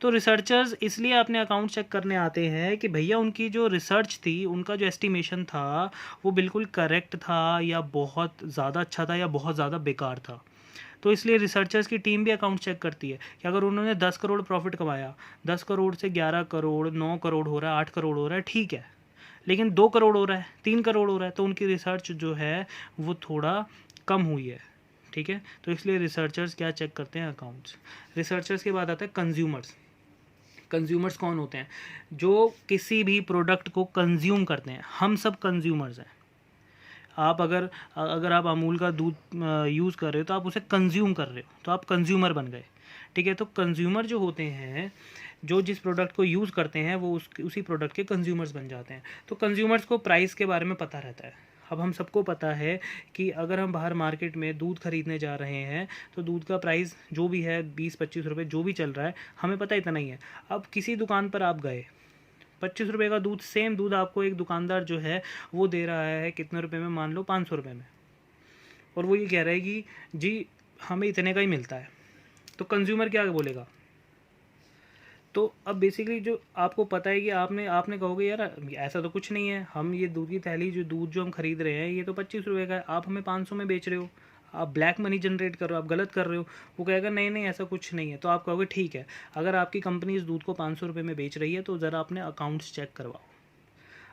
तो रिसर्चर्स इसलिए अपने अकाउंट चेक करने आते हैं कि भैया उनकी जो रिसर्च थी, उनका जो एस्टिमेशन था वो बिल्कुल करेक्ट था या बहुत ज़्यादा अच्छा था या बहुत ज़्यादा बेकार था। तो इसलिए रिसर्चर्स की टीम भी अकाउंट चेक करती है कि अगर उन्होंने 10 करोड़ प्रॉफिट कमाया, 10 करोड़ से 11 करोड़, 9 करोड़ हो रहा है, 8 करोड़ हो रहा है, ठीक है, लेकिन 2 करोड़ हो रहा है, 3 करोड़ हो रहा है, तो उनकी रिसर्च जो है वो थोड़ा कम हुई है, ठीक है। तो इसलिए रिसर्चर्स क्या चेक करते हैं? अकाउंट्स। रिसर्चर्स के बाद आता है कंज्यूमर्स। कंज्यूमर्स कौन होते हैं? जो किसी भी प्रोडक्ट को कंज्यूम करते हैं। हम सब कंज्यूमर्स हैं। आप अगर आप अमूल का दूध यूज़ कर रहे हो तो आप उसे कंज्यूम कर रहे हो, तो आप कंज्यूमर बन गए, ठीक है। तो कंज्यूमर जो होते हैं, जो जिस प्रोडक्ट को यूज़ करते हैं वो उसी प्रोडक्ट के कंज्यूमर्स बन जाते हैं। तो कंज्यूमर्स को प्राइस के बारे में पता रहता है। अब हम सबको पता है कि अगर हम बाहर मार्केट में दूध खरीदने जा रहे हैं तो दूध का प्राइस जो भी है 20-25 रुपये जो भी चल रहा है, हमें पता इतना ही है। अब किसी दुकान पर आप गए, 25 रुपये का दूध, सेम दूध आपको एक दुकानदार जो है वो दे रहा है कितने रुपए में, मान लो 500 रुपये में, और वो ये कह रहा है कि जी हमें इतने का ही मिलता है। तो कंज्यूमर क्या बोलेगा? तो अब बेसिकली जो आपको पता है कि आपने कहोगे यार ऐसा तो कुछ नहीं है, हम ये दूध की थैली जो हम खरीद रहे हैं ये तो 25 रुपये का है, आप हमें 500 में बेच रहे हो, आप ब्लैक मनी जनरेट कर रहे हो, आप गलत कर रहे हो। वो कहेगा नहीं ऐसा कुछ नहीं है। तो आप कहोगे ठीक है, अगर आपकी कंपनी इस दूध को 500 रुपये में बेच रही है तो ज़रा अपने अकाउंट्स चेक करवाओ।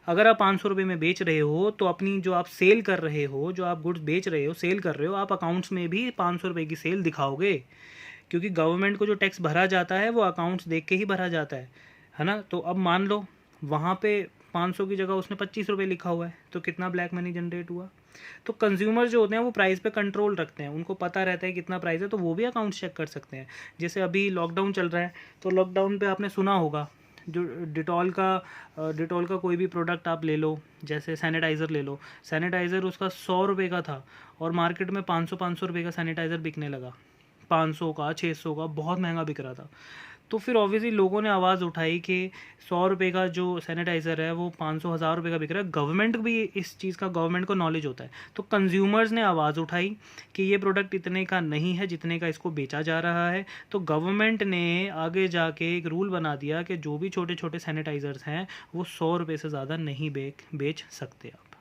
अगर आप 500 रुपये में बेच रहे हो तो अपनी जो आप सेल कर रहे हो, जो आप गुड्स बेच रहे हो, सेल कर रहे हो, आप अकाउंट्स में भी 500 रुपये की सेल दिखाओगे, क्योंकि गवर्नमेंट को जो टैक्स भरा जाता है वो अकाउंट्स देख के ही भरा जाता है ना। तो अब मान लो वहाँ पे 500 की जगह उसने 25 रुपये लिखा हुआ है, तो कितना ब्लैक मनी जनरेट हुआ? तो कंज्यूमर जो होते हैं वो प्राइस पे कंट्रोल रखते हैं, उनको पता रहता है कितना प्राइस है, तो वो भी अकाउंट्स चेक कर सकते हैं। जैसे अभी लॉकडाउन चल रहा है, तो लॉकडाउन पे आपने सुना होगा जो डिटॉल का कोई भी प्रोडक्ट आप ले लो, जैसे सैनिटाइज़र ले लो, सैनिटाइज़र उसका 100 रुपये का था और मार्केट में 500 रुपये का सैनिटाइज़र बिकने लगा, 500 का, 600 का, बहुत महंगा बिक रहा था। तो फिर ऑब्वियसली लोगों ने आवाज़ उठाई कि 100 रुपये का जो सैनिटाइज़र है वो 500 हज़ार रुपये का बिक रहा है। गवर्नमेंट भी इस चीज़ का, गवर्नमेंट को नॉलेज होता है, तो कंज्यूमर्स ने आवाज़ उठाई कि ये प्रोडक्ट इतने का नहीं है जितने का इसको बेचा जा रहा है। तो गवर्नमेंट ने आगे जाके एक रूल बना दिया कि जो भी छोटे छोटे सैनिटाइज़र्स हैं वो 100 रुपये से ज़्यादा नहीं बेच सकते आप,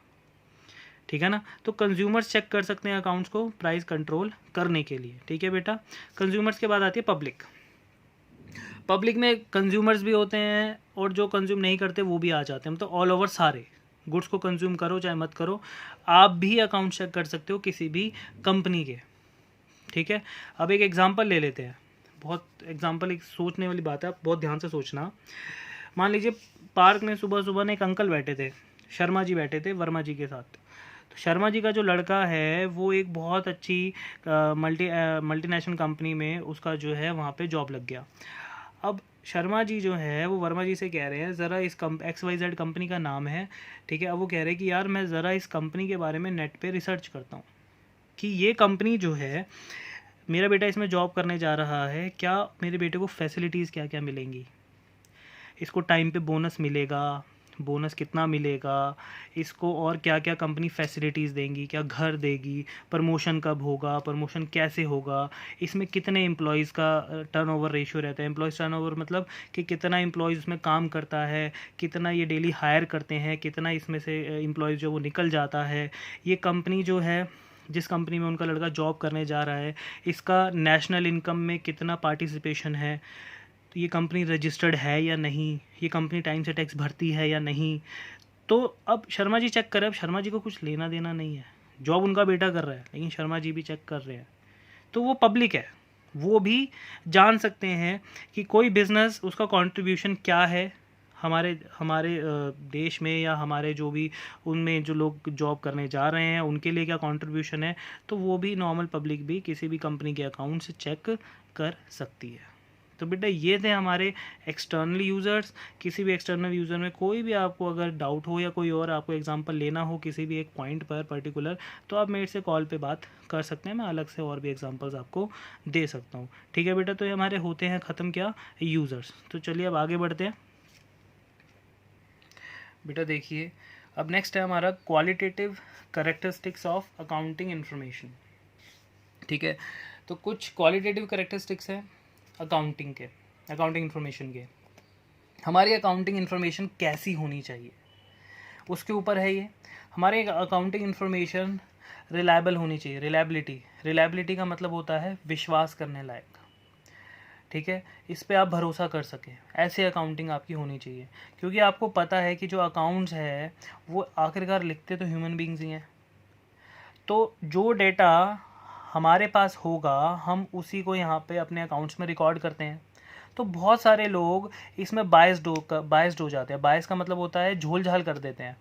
ठीक है ना। तो कंज्यूमर्स चेक कर सकते हैं अकाउंट्स को प्राइस कंट्रोल करने के लिए, ठीक है बेटा। कंज्यूमर्स के बाद आती है पब्लिक में कंज्यूमर्स भी होते हैं और जो कंज्यूम नहीं करते वो भी आ जाते हैं, मतलब ऑल ओवर सारे गुड्स को कंज्यूम करो चाहे मत करो, आप भी अकाउंट चेक कर सकते हो किसी भी कंपनी के, ठीक है। अब एक एग्जांपल ले लेते हैं, बहुत एग्जांपल, एक सोचने वाली बात है, आप बहुत ध्यान से सोचना। मान लीजिए पार्क में सुबह सुबह एक अंकल बैठे थे, शर्मा जी बैठे थे वर्मा जी के साथ। तो शर्मा जी का जो लड़का है वो एक बहुत अच्छी मल्टीनेशनल कंपनी में उसका जो है वहाँ पे जॉब लग गया। अब शर्मा जी जो है वो वर्मा जी से कह रहे हैं ज़रा इस XYZ कंपनी का नाम है, ठीक है। अब वो कह रहे हैं कि यार मैं ज़रा इस कंपनी के बारे में नेट पे रिसर्च करता हूँ कि ये कंपनी जो है, मेरा बेटा इसमें जॉब करने जा रहा है, क्या मेरे बेटे को फैसिलिटीज़ क्या क्या मिलेंगी, इसको टाइम पे बोनस मिलेगा, बोनस कितना मिलेगा, इसको और क्या क्या कंपनी फैसिलिटीज़ देंगी, क्या घर देगी, प्रमोशन कब होगा, प्रमोशन कैसे होगा, इसमें कितने एम्प्लॉयज़ का टर्नओवर रेशियो रहता है। एम्प्लॉयज़ टर्नओवर मतलब कि कितना एम्प्लॉयज़ उसमें काम करता है, कितना ये डेली हायर करते हैं, कितना इसमें से एम्प्लॉयज़ जो वो निकल जाता है। ये कंपनी जो है, जिस कंपनी में उनका लड़का जॉब करने जा रहा है, इसका नेशनल इनकम में कितना पार्टिसिपेशन है, तो ये कंपनी रजिस्टर्ड है या नहीं, ये कंपनी टाइम से टैक्स भरती है या नहीं। तो अब शर्मा जी चेक करें, अब शर्मा जी को कुछ लेना देना नहीं है, जॉब उनका बेटा कर रहा है, लेकिन शर्मा जी भी चेक कर रहे हैं, तो वो पब्लिक है, वो भी जान सकते हैं कि कोई बिज़नेस उसका कंट्रीब्यूशन क्या है हमारे हमारे देश में, या हमारे जो भी उनमें जो लोग जॉब करने जा रहे हैं उनके लिए क्या कंट्रीब्यूशन है। तो वो भी नॉर्मल पब्लिक भी किसी भी कंपनी के अकाउंट से चेक कर सकती है। तो बेटा ये थे हमारे एक्सटर्नल यूज़र्स। किसी भी एक्सटर्नल यूज़र में कोई भी आपको अगर डाउट हो या कोई और आपको एग्जांपल लेना हो किसी भी एक पॉइंट पर पर्टिकुलर, तो आप मेरे से कॉल पे बात कर सकते हैं, मैं अलग से और भी एग्जांपल्स आपको दे सकता हूँ, ठीक है बेटा। तो ये हमारे होते हैं ख़त्म क्या, यूज़र्स। तो चलिए अब आगे बढ़ते हैं बेटा। देखिए अब नेक्स्ट है हमारा qualitative characteristics of accounting information, ठीक है। तो कुछ क्वालिटेटिव कैरेक्टरिस्टिक्स हैं अकाउंटिंग इन्फॉर्मेशन के। हमारी अकाउंटिंग इन्फॉर्मेशन कैसी होनी चाहिए उसके ऊपर है ये। हमारे अकाउंटिंग इन्फॉर्मेशन रिलायबल होनी चाहिए। रिलायबिलिटी का मतलब होता है विश्वास करने लायक, ठीक है, इस पे आप भरोसा कर सकें, ऐसे अकाउंटिंग आपकी होनी चाहिए। क्योंकि आपको पता है कि जो अकाउंट्स है वो आखिरकार लिखते तो ह्यूमन बींग्स ही हैं, तो जो डेटा हमारे पास होगा हम उसी को यहाँ पे अपने अकाउंट्स में रिकॉर्ड करते हैं। तो बहुत सारे लोग इसमें बायस्ड हो जाते हैं। बायस का मतलब होता है झोल झाल कर देते हैं।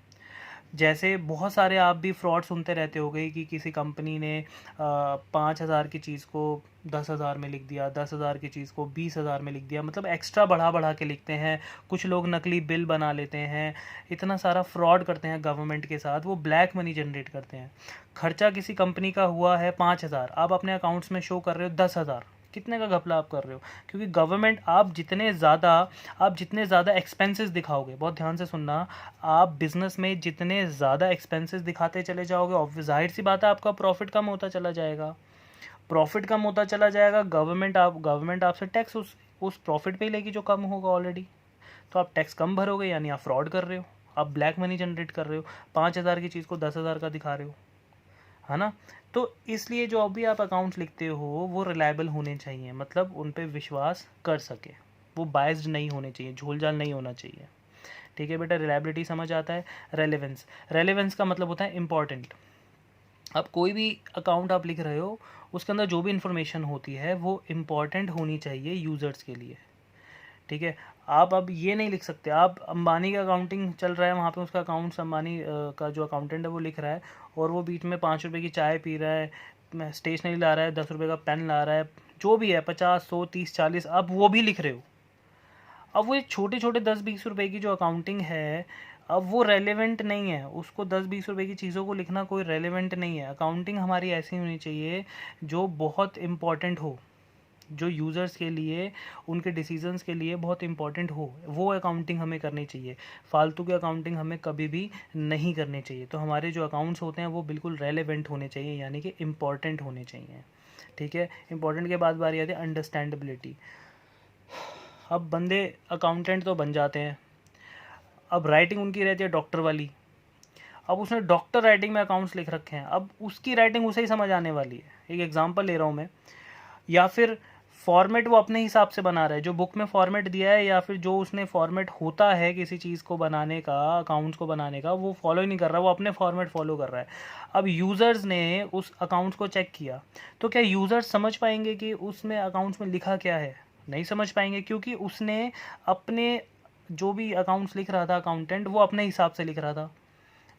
जैसे बहुत सारे आप भी फ्रॉड सुनते रहते होगे कि किसी कंपनी ने 5,000 की चीज़ को 10,000 में लिख दिया, 10,000 की चीज़ को 20,000 में लिख दिया, मतलब एक्स्ट्रा बढ़ा बढ़ा के लिखते हैं। कुछ लोग नकली बिल बना लेते हैं, इतना सारा फ्रॉड करते हैं गवर्नमेंट के साथ, वो ब्लैक मनी जनरेट करते हैं। खर्चा किसी कंपनी का हुआ है 5,000, आप अपने अकाउंट्स में शो कर रहे हो 10,000, कितने का घपला आप कर रहे हो। क्योंकि गवर्नमेंट आप जितने ज़्यादा एक्सपेंसेस दिखाओगे, बहुत ध्यान से सुनना, आप बिजनेस में जितने ज़्यादा एक्सपेंसेस दिखाते चले जाओगे, जाहिर सी बात है आपका प्रॉफिट कम होता चला जाएगा। गवर्नमेंट आपसे टैक्स उस प्रॉफिट पे ही लेगी जो कम होगा ऑलरेडी। तो आप टैक्स कम भरोगे, यानी आप फ्रॉड कर रहे हो, आप ब्लैक मनी जनरेट कर रहे हो, 5,000 की चीज़ को 10,000 का दिखा रहे हो, है ना। तो इसलिए जो अभी आप अकाउंट्स लिखते हो वो रिलायबल होने चाहिए, मतलब उन पे विश्वास कर सके, वो बायस्ड नहीं होने चाहिए, झोलझाल नहीं होना चाहिए, ठीक है बेटा। रिलायबिलिटी समझ आता है। रेलेवेंस का मतलब होता है इम्पॉर्टेंट। अब कोई भी अकाउंट आप लिख रहे हो उसके अंदर जो भी इंफॉर्मेशन होती है वो इम्पॉर्टेंट होनी चाहिए यूज़र्स के लिए, ठीक है। आप अब ये नहीं लिख सकते, आप अंबानी का अकाउंटिंग चल रहा है वहाँ पे, उसका अकाउंट्स अंबानी का जो अकाउंटेंट है वो लिख रहा है, और वो बीच में 5 रुपये की चाय पी रहा है, स्टेशनरी ला रहा है, 10 रुपये का पेन ला रहा है, जो भी है 50 100 30 40, आप वो भी लिख रहे हो। अब वो छोटे छोटे 10-20 रुपए की जो अकाउंटिंग है, अब वो रेलेवेंट नहीं है, उसको 10-20 रुपए की चीज़ों को लिखना कोई रेलेवेंट नहीं है। अकाउंटिंग हमारी ऐसी होनी चाहिए जो बहुत इम्पॉर्टेंट हो, जो यूज़र्स के लिए, उनके डिसीजंस के लिए बहुत इंपॉर्टेंट हो, वो अकाउंटिंग हमें करनी चाहिए। फालतू की अकाउंटिंग हमें कभी भी नहीं करनी चाहिए। तो हमारे जो अकाउंट्स होते हैं वो बिल्कुल रेलेवेंट होने चाहिए, यानी कि इम्पॉर्टेंट होने चाहिए, ठीक है। इम्पॉर्टेंट के बाद बारी आती है अंडरस्टैंडेबिलिटी। अब बंदे अकाउंटेंट तो बन जाते हैं, अब राइटिंग उनकी रहती है डॉक्टर वाली, अब उसने डॉक्टर राइटिंग में अकाउंट्स लिख रखे हैं, अब उसकी राइटिंग उसे ही समझ आने वाली है। एक एग्जांपल ले रहा हूँ मैं। या फिर फॉर्मेट वो अपने हिसाब से बना रहा है, जो बुक में फॉर्मेट दिया है या फिर जो उसने फॉर्मेट होता है किसी चीज़ को बनाने का, अकाउंट्स को बनाने का, वो फॉलो ही नहीं कर रहा, वो अपने फॉर्मेट फॉलो कर रहा है। अब यूज़र्स ने उस अकाउंट्स को चेक किया, तो क्या यूज़र्स समझ पाएंगे कि उसमें अकाउंट्स में लिखा क्या है? नहीं समझ पाएंगे, क्योंकि उसने अपने जो भी अकाउंट्स लिख रहा था अकाउंटेंट, वो अपने हिसाब से लिख रहा था,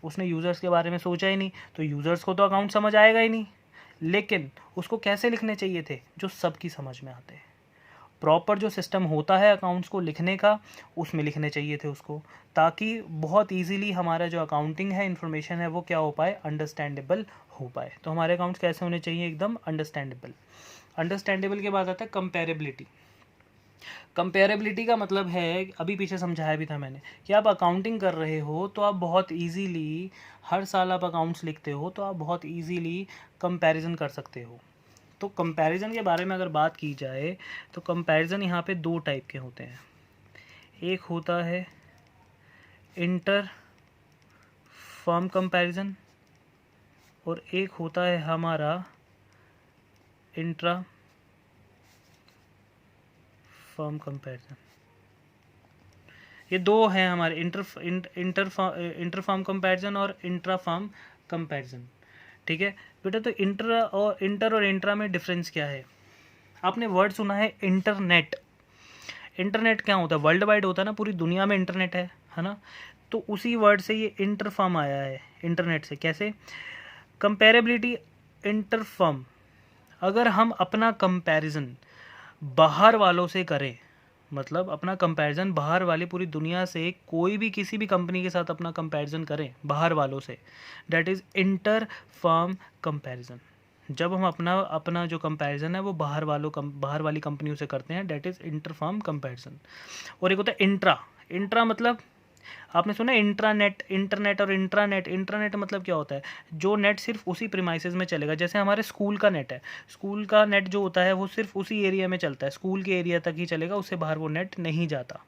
उसने यूज़र्स के बारे में सोचा ही नहीं। तो यूज़र्स को तो अकाउंट समझ आएगा ही नहीं। लेकिन उसको कैसे लिखने चाहिए थे? जो सबकी समझ में आते हैं। प्रॉपर जो सिस्टम होता है अकाउंट्स को लिखने का, उसमें लिखने चाहिए थे उसको, ताकि बहुत इजीली हमारा जो अकाउंटिंग है, इन्फॉर्मेशन है, वो क्या हो पाए? अंडरस्टैंडेबल हो पाए। तो हमारे अकाउंट्स कैसे होने चाहिए? एकदम अंडरस्टैंडेबल। अंडरस्टैंडेबल के बाद आता है कंपेरेबिलिटी। कंपेरेबिलिटी का मतलब है, अभी पीछे समझाया भी था मैंने, कि आप अकाउंटिंग कर रहे हो तो आप बहुत इजीली, हर साल आप अकाउंट्स लिखते हो तो आप बहुत इजीली कंपैरिजन कर सकते हो। तो कंपैरिजन के बारे में अगर बात की जाए तो कंपैरिजन यहाँ पे 2 टाइप के होते हैं। एक होता है इंटर फर्म कंपैरिजन, और एक होता है हमारा इंट्रा फर्म कंपैरिजन। ये 2 हैं हमारे, इंटर फर्म कंपैरिजन और इंट्रा फर्म कंपैरिजन, ठीक है बेटा। तो इंटर और इंट्रा में डिफरेंस क्या है? आपने वर्ड सुना है इंटरनेट। इंटरनेट क्या होता है? वर्ल्ड वाइड होता है ना, पूरी दुनिया में इंटरनेट है ना। तो उसी वर्ड से ये इंटर फर्म आया है, इंटरनेट से। कैसे? कंपेरेबिलिटी इंटर फर्म, अगर हम अपना कंपैरिजन बाहर वालों से करें, मतलब अपना कंपैरिजन बाहर वाली पूरी दुनिया से कोई भी किसी भी कंपनी के साथ अपना कंपैरिजन करें बाहर वालों से, that is inter firm comparison. जब हम अपना अपना जो कंपैरिजन है वो बाहर वाली कंपनियों से करते हैं, that is inter firm comparison. और एक होता है इंट्रा। इंट्रा मतलब आपने सुना इंट्रानेट, इंटरनेट और इंट्रानेट। इंट्रानेट मतलब क्या होता है? जो नेट सिर्फ उसी प्रीमाइसेस में चलेगा। जैसे हमारे स्कूल का नेट है, स्कूल का नेट जो होता है वो सिर्फ उसी एरिया में चलता है, स्कूल के एरिया तक ही चलेगा, उससे बाहर वो नेट नहीं जाता।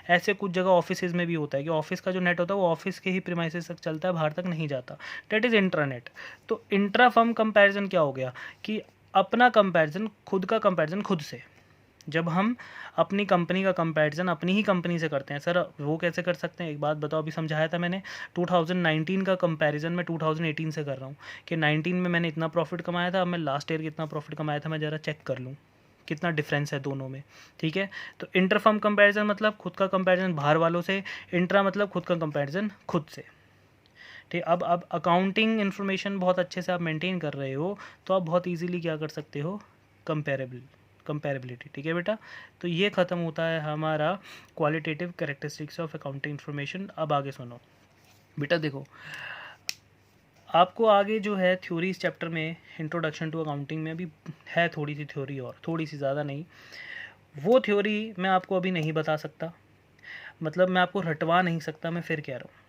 ऐसे कुछ जगह ऑफिस में भी होता है कि ऑफिस का जो नेट होता है वो ऑफिस के ही प्रीमाइसेस तक चलता है, बाहर तक नहीं जाता। That is intranet. तो इंट्रा फर्म कंपेरिजन क्या हो गया? कि अपना कंपेरिजन, खुद का कंपेरिजन खुद से। जब हम अपनी कंपनी का कंपैरिजन अपनी ही कंपनी से करते हैं। सर वो कैसे कर सकते हैं? एक बात बताओ, अभी समझाया था मैंने, 2019 का कंपैरिजन मैं 2018 से कर रहा हूँ कि 19 में मैंने इतना प्रॉफिट कमाया था, अब मैं लास्ट ईयर कितना प्रॉफिट कमाया था, मैं ज़रा चेक कर लूँ कितना डिफरेंस है दोनों में, ठीक है। तो इंटर फर्म कंपैरिजन मतलब खुद का कंपैरिजन बाहर वालों से, इंट्रा मतलब खुद का कंपैरिजन खुद से, ठीक। अब अकाउंटिंग इन्फॉर्मेशन बहुत अच्छे से आप मेंटेन कर रहे हो तो आप बहुत ईजीली क्या कर सकते हो? कंपेरेबिलिटी, ठीक है बेटा। तो ये ख़त्म होता है हमारा qualitative characteristics of accounting information. अब आगे सुनो बेटा, देखो आपको आगे जो है थ्योरी इस चैप्टर में, इंट्रोडक्शन टू अकाउंटिंग में अभी है थोड़ी सी थ्योरी, और थोड़ी सी, ज़्यादा नहीं। वो थ्योरी मैं आपको अभी नहीं बता सकता, मतलब मैं आपको रटवा नहीं सकता, मैं फिर कह रहा हूँ,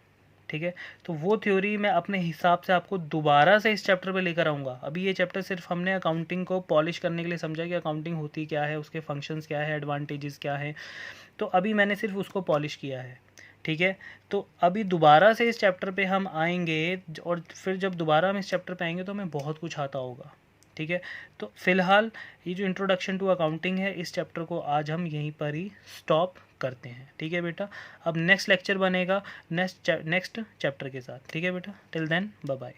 ठीक है। तो वो थ्योरी मैं अपने हिसाब से आपको दोबारा से इस चैप्टर पे लेकर आऊँगा। अभी ये चैप्टर सिर्फ हमने अकाउंटिंग को पॉलिश करने के लिए समझा कि अकाउंटिंग होती क्या है, उसके फंक्शंस क्या है, एडवांटेजेस क्या है। तो अभी मैंने सिर्फ उसको पॉलिश किया है, ठीक है। तो अभी दोबारा से इस चैप्टर पे हम आएंगे, और फिर जब दोबारा हम इस चैप्टर पे आएंगे तो हमें बहुत कुछ आता होगा, ठीक है। तो फिलहाल ये जो इंट्रोडक्शन टू अकाउंटिंग है, इस चैप्टर को आज हम यहीं पर ही स्टॉप करते हैं, ठीक है बेटा। अब नेक्स्ट लेक्चर बनेगा नेक्स्ट चैप्टर के साथ, ठीक है बेटा। Till then bye bye.